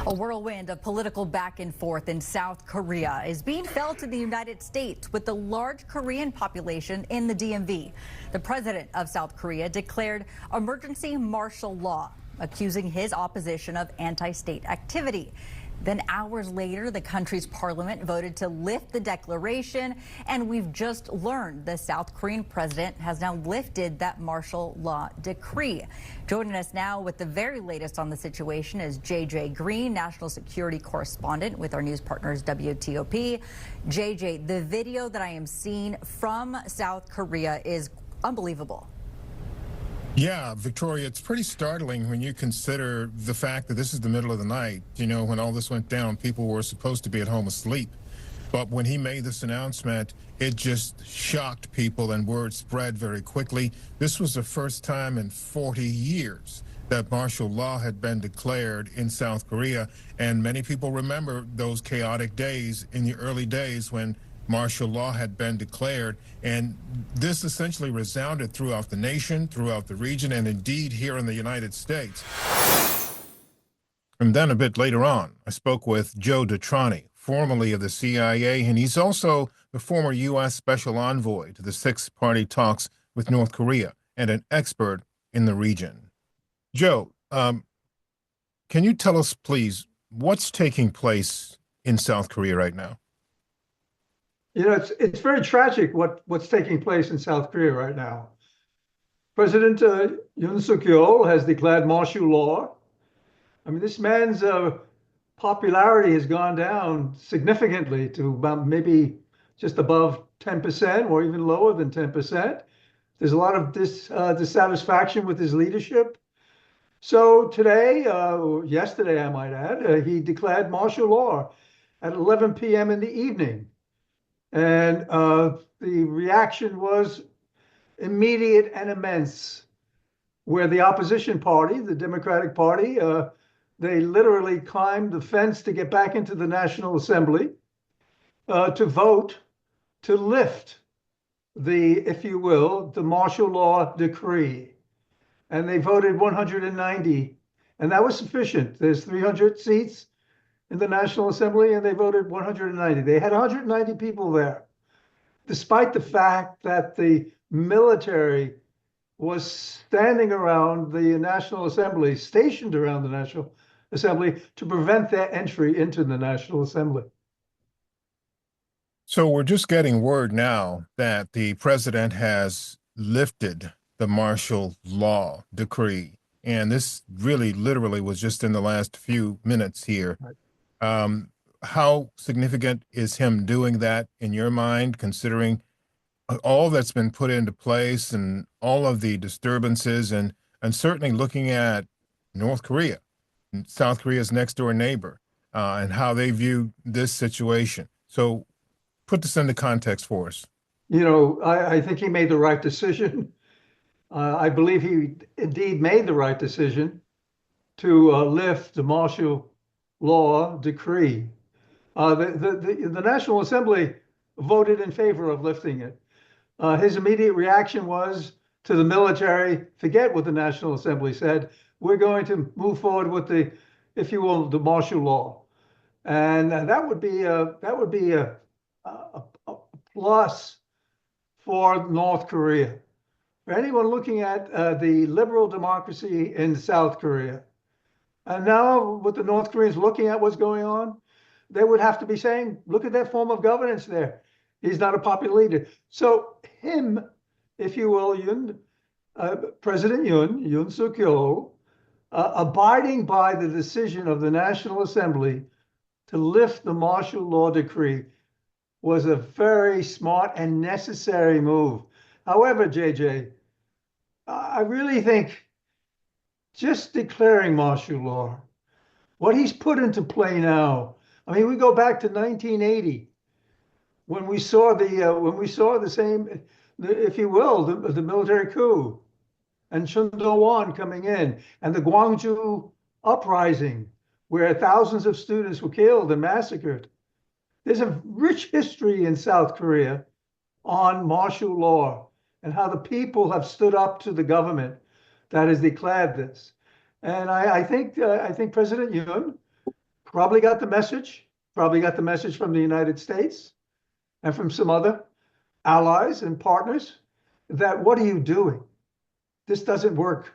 A whirlwind of political back and forth in South Korea is being felt in the United States with the large Korean population in the DMV. The president of South Korea declared emergency martial law, accusing his opposition of anti-state activity. Then hours later, the country's parliament voted to lift the declaration, and we've just learned the South Korean president has now lifted that martial law decree. Joining us now with the very latest on the situation is JJ Green, national security correspondent with our news partners WTOP. JJ, the video that I am seeing from South Korea is unbelievable. Yeah, Victoria, it's pretty startling when you consider the fact that this is the middle of the night. You know, when all this went down, people were supposed to be at home asleep. But when he made this announcement, it just shocked people and word spread very quickly. This was the first time in 40 years that martial law had been declared in South Korea. And many people remember those chaotic days in the early days when martial law had been declared, and this essentially resounded throughout the nation, throughout the region, and indeed here in the United States. And then a bit later on, I spoke with Joe Detrani, formerly of the CIA, and he's also the former US Special Envoy to the six-party talks with North Korea and an expert in the region. Joe, can you tell us, please, what's taking place in South Korea right now? You know, it's very tragic what's taking place in South Korea right now. President Yoon has declared martial law. I mean, this man's popularity has gone down significantly to about maybe just above 10% or even lower than 10%. There's a lot of dissatisfaction with his leadership. So today, yesterday, I might add, he declared martial law at 11 p.m. in the evening. And the reaction was immediate and immense, where the opposition party, the Democratic Party, they literally climbed the fence to get back into the National Assembly to vote to lift the, if you will, the martial law decree. And they voted 190, and that was sufficient. There's 300 seats in the National Assembly, and they voted 190. They had 190 people there, despite the fact that the military was standing around the National Assembly, stationed around the National Assembly to prevent their entry into the National Assembly. So we're just getting word now that the president has lifted the martial law decree, and this really literally was just in the last few minutes here. Right. How significant is him doing that in your mind, considering all that's been put into place and all of the disturbances, and certainly looking at North Korea, South Korea's next door neighbor, and how they view this situation? So put this into context for us. You know, I think he made the right decision. I believe he indeed made the right decision to lift the martial law decree. The National Assembly voted in favor of lifting it. His immediate reaction was to the military, forget what the National Assembly said. We're going to move forward with the, if you will, the martial law. And that would be a plus for North Korea. For anyone looking at the liberal democracy in South Korea, and now with the North Koreans looking at what's going on, they would have to be saying, look at that form of governance there. He's not a popular leader. So him, if you will, Yoon, President Yoon Suk-yeol, abiding by the decision of the National Assembly to lift the martial law decree was a very smart and necessary move. However, JJ, I really think just declaring martial law, what he's put into play now. I mean, we go back to 1980 when we saw the same, if you will, the military coup, and Chun Do-won coming in, and the Gwangju uprising, where thousands of students were killed and massacred. There's a rich history in South Korea on martial law and how the people have stood up to the government that has declared this. And I think President Yoon probably got the message, from the United States and from some other allies and partners that what are you doing? This doesn't work.